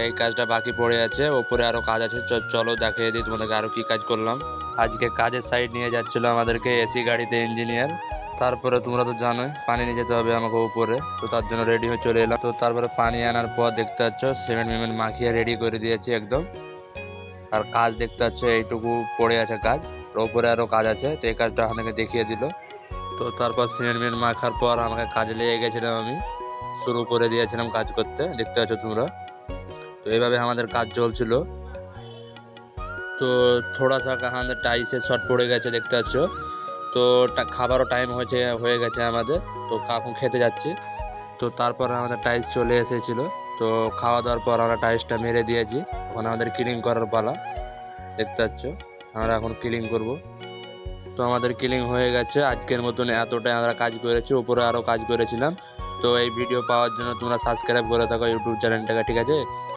এই কাজটা বাকি পড়ে আছে, ওপরে আরো কাজ আছে। চলো দেখিয়ে দিই তোমাদেরকে আরো কি কাজ করলাম। আজকে কাজের সাইড নিয়ে যাচ্ছিল আমাদেরকে এসি গাড়িতে ইঞ্জিনিয়ার। তারপরে তোমরা তো জানোই পানি নিয়ে যেতে হবে আমাকে উপরে, তো তার জন্য রেডি হয়ে চলে এলাম। তো তারপরে পানি আনার পর দেখতে পাচ্ছ সিমেন্ট মিমেন্ট মাখিয়ে রেডি করে দিয়েছি একদম। আর কাজ দেখতে পাচ্ছ এইটুকু পড়ে আছে কাজ, ওপরে আরো কাজ আছে। তো এই কাজটা আমাকে দেখিয়ে দিল। তো তারপর সিমেন্ট মিমেন্ট মাখার পর আমাকে কাজে লেগে গেছিলাম, আমি শুরু করে দিয়েছিলাম কাজ করতে, দেখতে পাচ্ছ তোমরা। তো এইভাবে আমাদের কাজ চলছিল। তো থোড়া সা আমাদের টাইসের শর্ট পড়ে গেছে দেখতে পাচ্ছ। তো খাবারও টাইম হয়ে গেছে আমাদের। তো এখন খেতে যাচ্ছি। তো তারপর আমাদের টাইস চলে এসেছিলো। তো খাওয়া দাওয়ার পর আমরা টাইসটা মেরে দিয়েছি। এখন আমাদের ক্লিন করার পালা, দেখতে পাচ্ছ আমরা এখন ক্লিন করব। তো আমাদের ক্লিন হয়ে গেছে। আজকের মতন এতটাই আমরা কাজ করেছি, উপরে আরও কাজ করেছিলাম। তো এই ভিডিও পাওয়ার জন্য তোমরা সাবস্ক্রাইব করে থাকো ইউটিউব চ্যানেলটাকে, ঠিক আছে।